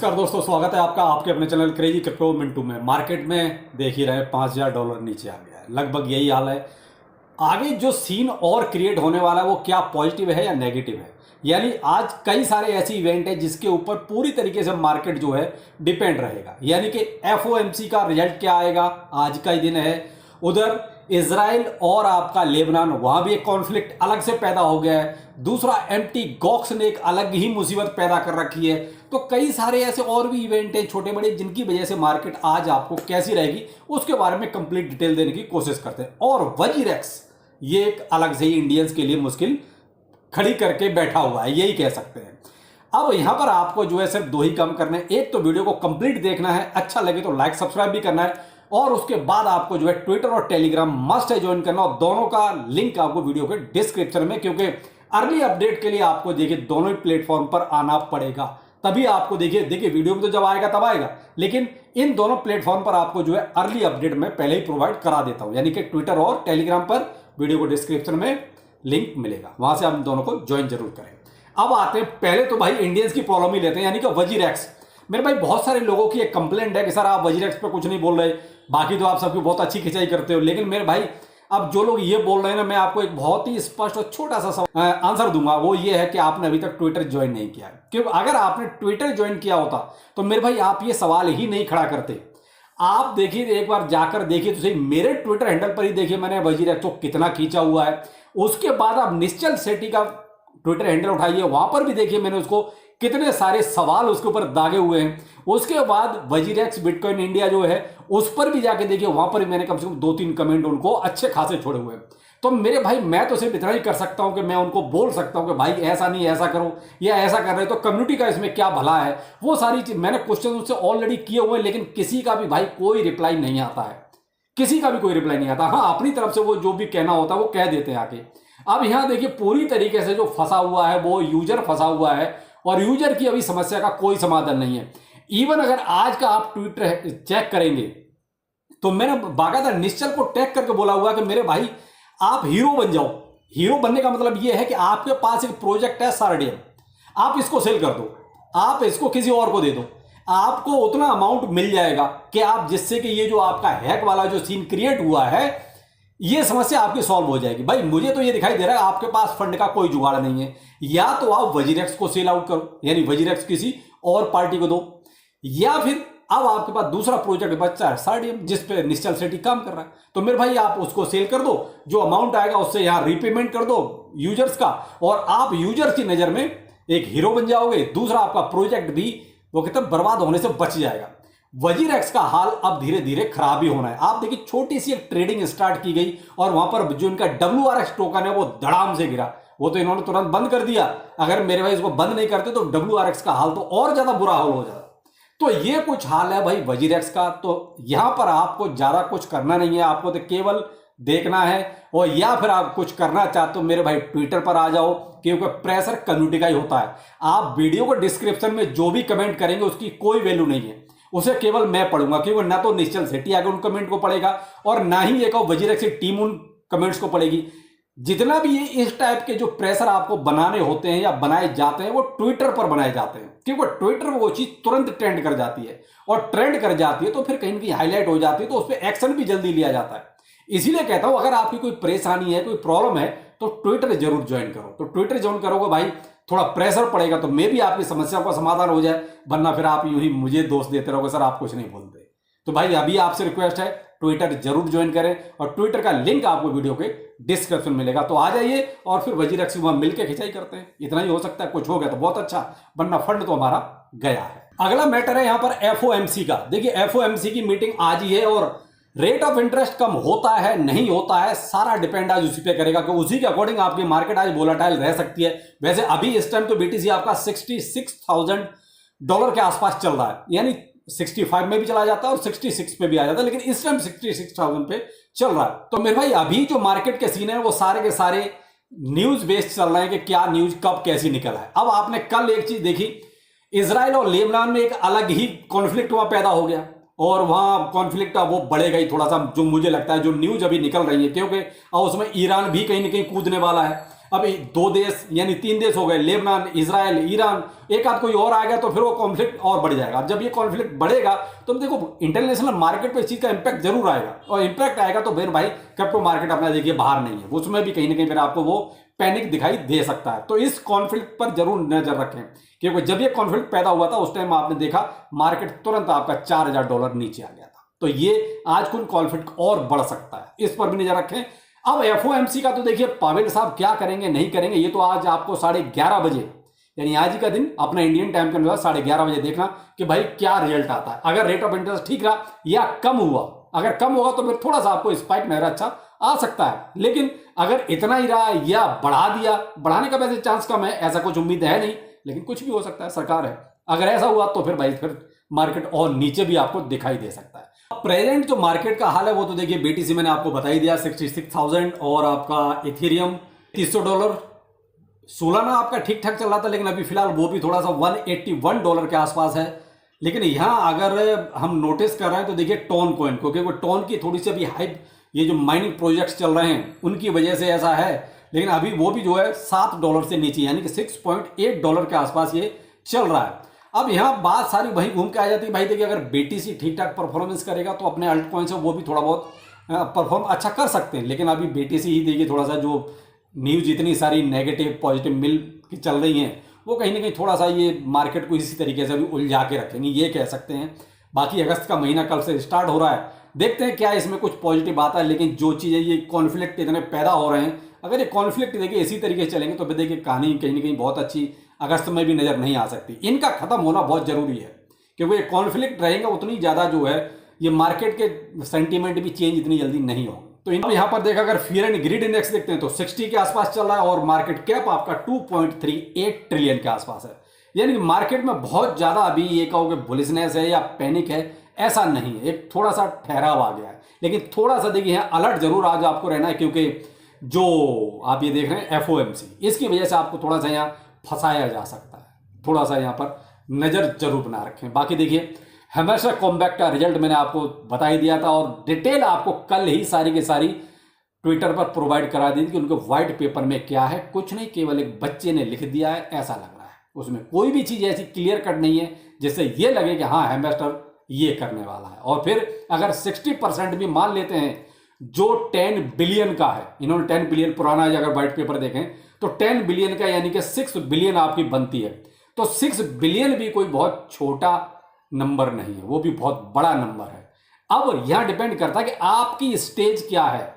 नमस्कार दोस्तों, स्वागत है आपका आपके अपने चैनल क्रेजी क्रिप्टो मिंटू में। मार्केट में देख ही रहे $5000 नीचे आ गया है, लगभग यही हाल है। आगे जो सीन और क्रिएट होने वाला है वो क्या पॉजिटिव है या नेगेटिव है, यानी आज कई सारे ऐसे इवेंट है जिसके ऊपर पूरी तरीके से मार्केट जो है डिपेंड रहेगा। यानी कि FOMC का रिजल्ट क्या आएगा, आज का ही दिन है। उधर इजराइल और आपका लेबनान, वहां भी एक कॉन्फ्लिक्ट अलग से पैदा हो गया है। दूसरा एम्प्टी गॉक्स ने एक अलग ही मुसीबत पैदा कर रखी है। तो कई सारे ऐसे और भी इवेंट हैं छोटे बड़े जिनकी वजह से मार्केट आज आपको कैसी रहेगी उसके बारे में कंप्लीट डिटेल देने की कोशिश करते हैं। और वजीरेक्स ये एक अलग से ही इंडियंस के लिए मुश्किल खड़ी करके बैठा हुआ है, यही कह सकते हैं। अब यहां पर आपको जो है सिर्फ दो ही काम करने हैं। एक तो वीडियो को कंप्लीट देखना है, अच्छा लगे तो लाइक सब्सक्राइब भी करना है, और उसके बाद आपको जो है ट्विटर और टेलीग्राम मस्ट है ज्वाइन करना। और दोनों का लिंक आपको वीडियो के डिस्क्रिप्शन में, क्योंकि अर्ली अपडेट के लिए आपको देखिए दोनों ही प्लेटफॉर्म पर आना पड़ेगा, तभी आपको देखिए वीडियो में तो जब आएगा तब आएगा, लेकिन इन दोनों प्लेटफॉर्म पर आपको जो है अर्ली अपडेट में पहले ही प्रोवाइड करा देता हूं। यानी कि ट्विटर और टेलीग्राम पर वीडियो को डिस्क्रिप्शन में लिंक मिलेगा, वहां से आप दोनों को ज्वाइन जरूर करें। अब आते हैं पहले तो भाई इंडियंस की प्रॉब्लम ही लेते हैं, यानी कि वजीरेक्स। मेरे भाई बहुत सारे लोगों की एक कंप्लेंट है कि सर आप वजीरेक्स पे कुछ नहीं बोल रहे, बाकी तो आप सबकी बहुत अच्छी खिंचाई करते हो। लेकिन मेरे भाई अब जो लोग ये बोल रहे हैं ना, मैं आपको एक बहुत ही स्पष्ट और छोटा सा आंसर दूंगा। वो ये है कि आपने अभी तक ट्विटर ज्वाइन नहीं किया है, क्योंकि अगर आपने ट्विटर ज्वाइन किया होता तो मेरे भाई आप ये सवाल ही नहीं खड़ा करते। आप देखिए, एक बार जाकर देखिए तो सही, मेरे ट्विटर हैंडल पर ही देखिए मैंने वजीरेक्स को कितना खींचा हुआ है। उसके बाद आप निश्चल सेठी का ट्विटर हैंडल उठाइए, वहां पर भी देखिए मैंने उसको कितने सारे सवाल उसके ऊपर दागे हुए हैं। उसके बाद वजीरेक्स बिटकॉइन इंडिया जो है उस पर भी जाके देखिए, वहां पर भी मैंने कम से कम 2-3 कमेंट उनको अच्छे खासे छोड़े हुए हैं। तो मेरे भाई मैं तो सिर्फ इतना ही कर सकता हूं कि मैं उनको बोल सकता हूं कि भाई ऐसा नहीं, ऐसा करो, या ऐसा कर रहे तो कम्युनिटी का इसमें क्या भला है। वो सारी चीज मैंने क्वेश्चन उससे ऑलरेडी किए हुए हैं, लेकिन किसी का भी भाई कोई रिप्लाई नहीं आता है, किसी का भी कोई रिप्लाई नहीं आता। हाँ, अपनी तरफ से वो जो भी कहना होता है वो कह देते हैं आके। अब यहां देखिए पूरी तरीके से जो फंसा हुआ है वो यूजर फंसा हुआ है, और यूजर की अभी समस्या का कोई समाधान नहीं है। इवन अगर आज का आप ट्विटर चेक करेंगे तो मैंने बाकायदा निश्चल को टैग करके बोला हुआ कि मेरे भाई आप हीरो बन जाओ। हीरो बनने का मतलब यह है कि आपके पास एक प्रोजेक्ट है सारडियम, आप इसको सेल कर दो, आप इसको किसी और को दे दो, आपको उतना अमाउंट मिल जाएगा कि आप, जिससे कि ये जो आपका हैक वाला जो सीन क्रिएट हुआ है ये समस्या आपकी सॉल्व हो जाएगी। भाई मुझे तो ये दिखाई दे रहा है आपके पास फंड का कोई जुगाड़ नहीं है। या तो आप वजीरेक्स को सेल आउट करो, यानी वजीरेक्स किसी और पार्टी को दो, या फिर अब आपके पास दूसरा प्रोजेक्ट बचा है सारडियम, जिस पे निश्चल सेठी काम कर रहा है। तो मेरे भाई आप उसको सेल कर दो, जो अमाउंट आएगा उससे यहां रीपेमेंट कर दो यूजर्स का, और आप यूजर्स की नजर में एक हीरो बन जाओगे। दूसरा आपका प्रोजेक्ट भी वो कहते हैं बर्बाद होने से बच जाएगा। वजीरेक्स का हाल अब धीरे धीरे खराब ही होना है। आप देखिए छोटी सी एक ट्रेडिंग स्टार्ट की गई और वहां पर जो इनका WRX टोकन है वो धड़ाम से गिरा, वो तो इन्होंने तुरंत बंद कर दिया। अगर मेरे भाई इसको बंद नहीं करते तो WRX का हाल तो और ज्यादा बुरा हाल हो जाता। तो ये कुछ हाल है भाई वजीरेक्स का। तो यहां पर आपको ज्यादा कुछ करना नहीं है, आपको तो केवल देखना है, और या फिर आप कुछ करना चाहते हो मेरे भाई ट्विटर पर आ जाओ, क्योंकि प्रेशर कम्युनिटी का ही होता है। आप वीडियो को डिस्क्रिप्शन में जो भी कमेंट करेंगे उसकी कोई वैल्यू नहीं है, उसे केवल मैं पढ़ूंगा, क्योंकि ना तो निश्चल सेठी आगे उन कमेंट को पढ़ेगा और ना ही एक वजीरेक्स की टीम उन कमेंट्स को पढ़ेगी। जितना भी ये इस टाइप के जो प्रेशर आपको बनाने होते हैं या बनाए जाते हैं वो ट्विटर पर बनाए जाते हैं, क्योंकि ट्विटर वो चीज तुरंत ट्रेंड कर जाती है, और ट्रेंड कर जाती है तो फिर कहीं कहीं हाईलाइट हो जाती है, तो उस पर एक्शन भी जल्दी लिया जाता है। इसीलिए कहता हूं अगर आपकी कोई परेशानी है, कोई प्रॉब्लम है, तो ट्विटर जरूर ज्वाइन करो। तो ट्विटर ज्वाइन करोगे भाई, थोड़ा प्रेशर पड़ेगा तो मे भी आपकी समस्या का समाधान हो जाए, वरना फिर आप यूं ही मुझे दोष देते रहोगे सर आप कुछ नहीं बोलते। तो भाई अभी आपसे रिक्वेस्ट है ट्विटर जरूर ज्वाइन करें, और ट्विटर का लिंक आपको वीडियो के डिस्क्रिप्शन मिलेगा। तो आ जाइए और फिर वजीरेक्स वहां मिलकर खिंचाई करते हैं। इतना ही हो सकता है, कुछ हो गया तो बहुत अच्छा, वरना फंड तो हमारा गया है। अगला मैटर है यहां पर FOMC का। देखिए FOMC की मीटिंग आज ही है, और रेट ऑफ इंटरेस्ट कम होता है नहीं होता है सारा डिपेंड आज उसी पे करेगा, कि उसी के अकॉर्डिंग आपकी मार्केट आज वोलाटाइल रह सकती है। वैसे अभी इस टाइम तो BTC आपका $66,000 के आसपास चल रहा है, यानी 65 में भी चला जाता है और 66 पे भी आ जाता है, लेकिन इस टाइम 66,000 पे चल रहा है। तो मेरे भाई अभी जो मार्केट के सीन है वो सारे के सारे न्यूज बेस्ड चल रहे हैं कि क्या न्यूज कब कैसी निकल है। अब आपने कल एक चीज देखी, इजराइल और लेबनान में एक अलग ही कॉन्फ्लिक्ट वहां पैदा हो गया, और वहां कॉन्फ्लिक्ट वो बढ़ेगा ही थोड़ा सा, जो मुझे लगता है जो न्यूज अभी निकल रही है, क्योंकि उसमें ईरान भी कहीं ना कहीं कूदने वाला है। अभी 2 देश यानी 3 देश हो गए, लेबनान, इजराइल, ईरान, एक आध कोई और आ गया तो फिर वो कॉन्फ्लिक्ट और बढ़ जाएगा। अब जब ये कॉन्फ्लिक्ट बढ़ेगा तो देखो इंटरनेशनल मार्केट पे इस चीज का इंपैक्ट जरूर आएगा, और इंपैक्ट आएगा तो फिर भाई क्रिप्टो मार्केट अपना देखिए बाहर नहीं है, उसमें भी कहीं ना कहीं फिर आपको वो पैनिक दिखाई दे सकता है। तो इस कॉन्फ्लिक्ट पर जरूर नजर रखें, क्योंकि जब ये कॉन्फ्लिक्ट पैदा हुआ था उस टाइम आपने देखा मार्केट तुरंत आपका $4000 नीचे आ गया था। तो ये आज कुछ कॉन्फ्लिक्ट और बढ़ सकता है, इस पर भी नजर रखें। अब एफओएमसी का तो देखिए पावेल साहब क्या करेंगे नहीं करेंगे, ये तो आज आपको 11:30 बजे यानी आज ही का दिन अपना इंडियन टाइम के अनुसार 11:30 बजे देखना कि भाई क्या रिजल्ट आता है। अगर रेट ऑफ इंटरेस्ट ठीक रहा या कम हुआ, अगर कम होगा तो फिर थोड़ा सा आपको स्पाइक नजर अच्छा आ सकता है, लेकिन अगर इतना ही रहा या बढ़ा दिया, बढ़ाने का वैसे चांस कम है, ऐसा कुछ उम्मीद है नहीं, लेकिन कुछ भी हो सकता है, सरकार है। अगर ऐसा हुआ तो फिर भाई फिर मार्केट और नीचे भी आपको दिखाई दे सकता है। प्रेजेंट जो मार्केट का हाल है वो तो देखिए बीटीसी मैंने आपको बता ही दिया 66,000, और आपका इथेरियम $300। सोलाना आपका ठीक ठाक चल रहा था, लेकिन अभी फिलहाल वो भी थोड़ा सा $181 के आसपास है। लेकिन यहाँ अगर हम नोटिस कर रहे हैं तो देखिए टोन कॉइन को, क्योंकि टोन की थोड़ी सी अभी हाइप, ये जो माइनिंग प्रोजेक्ट्स चल रहे हैं उनकी वजह से ऐसा है, लेकिन अभी वो भी जो है $7 से नीचे यानी कि $6.8 के आसपास ये चल रहा है। अब यहाँ बात सारी वहीं घूम के आ जाती है भाई, देखिए अगर बीटीसी ठीक ठाक परफॉर्मेंस करेगा तो अपने अल्ट कॉइन से वो भी थोड़ा बहुत परफॉर्म अच्छा कर सकते हैं, लेकिन अभी बीटीसी ही देखिए थोड़ा सा जो न्यूज इतनी सारी नेगेटिव पॉजिटिव मिल की चल रही हैं, वो कहीं ना कहीं थोड़ा सा ये मार्केट को इसी तरीके से भी उलझा के रखेंगे, ये कह सकते हैं। बाकी अगस्त का महीना कल से स्टार्ट हो रहा है, देखते हैं क्या इसमें कुछ पॉजिटिव आता है। लेकिन जो चीज़ें ये कॉन्फ्लिक्ट इतने पैदा हो रहे हैं, अगर ये कॉन्फ्लिक्ट देखिए इसी तरीके से चलेंगे तो फिर देखिए कहानी कहीं ना कहीं बहुत अच्छी अगस्त में भी नजर नहीं आ सकती। इनका खत्म होना बहुत जरूरी है, क्योंकि ये कॉन्फ्लिक्ट रहेंगे उतनी ज़्यादा जो है ये मार्केट के सेंटीमेंट भी चेंज इतनी जल्दी नहीं होगा। तो यहाँ पर देखा अगर फियर एंड ग्रीड इंडेक्स देखते हैं तो 60 के आसपास चल रहा है, और मार्केट कैप आपका 2.38 ट्रिलियन के आसपास है। यानी कि मार्केट में बहुत ज़्यादा अभी ये कहोगे बुलिशनेस है या पैनिक है, ऐसा नहीं है, एक थोड़ा सा ठहराव आ गया है। लेकिन थोड़ा सा देखिए यहाँ अलर्ट जरूर आज आपको रहना है, क्योंकि जो आप ये देख रहे हैं एफओएमसी, इसकी वजह से आपको थोड़ा सा यहाँ फंसाया जा सकता है, थोड़ा सा यहाँ पर नज़र जरूर बना रखें। बाकी देखिए हमेशा कॉम्बैक का रिजल्ट मैंने आपको बता ही दिया था, और डिटेल आपको कल ही सारी की सारी ट्विटर पर प्रोवाइड करा दी थी कि उनके व्हाइट पेपर में क्या है। कुछ नहीं, केवल एक बच्चे ने लिख दिया है ऐसा लग रहा है, उसमें कोई भी चीज़ ऐसी क्लियर कट नहीं है जिससे ये लगे कि हाँ हेमस्टर ये करने वाला है। और फिर अगर 60% भी मान लेते हैं जो 10 बिलियन का है, इन्होंने 10 बिलियन पुराना है, अगर व्हाइट पेपर देखें तो 10 बिलियन का यानी कि 6 बिलियन आपकी बनती है, तो 6 बिलियन भी कोई बहुत छोटा नंबर नहीं है, वो भी बहुत बड़ा नंबर है। अब यहां डिपेंड करता है कि आपकी स्टेज क्या है,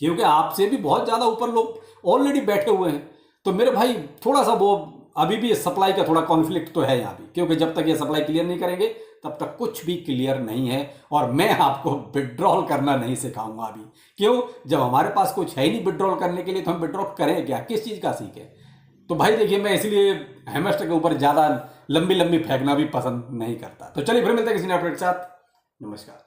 क्योंकि आपसे भी बहुत ज्यादा ऊपर लोग ऑलरेडी बैठे हुए हैं। तो मेरे भाई थोड़ा सा वो अभी भी सप्लाई का थोड़ा कॉन्फ्लिक्ट तो है यहाँ भी, क्योंकि जब तक ये सप्लाई क्लियर नहीं करेंगे तब तक कुछ भी क्लियर नहीं है। और मैं आपको विड्रॉल करना नहीं सिखाऊंगा अभी, क्यों? जब हमारे पास कुछ है ही नहीं विड्रॉल करने के लिए तो हम विड्रॉल करें क्या, किस चीज़ का सीखें? तो भाई देखिए मैं इसलिए हेमस्टर के ऊपर ज़्यादा लंबी लंबी फेंकना भी पसंद नहीं करता। तो चलिए फिर मिलते हैं किसी नए अपडेट के साथ। नमस्कार।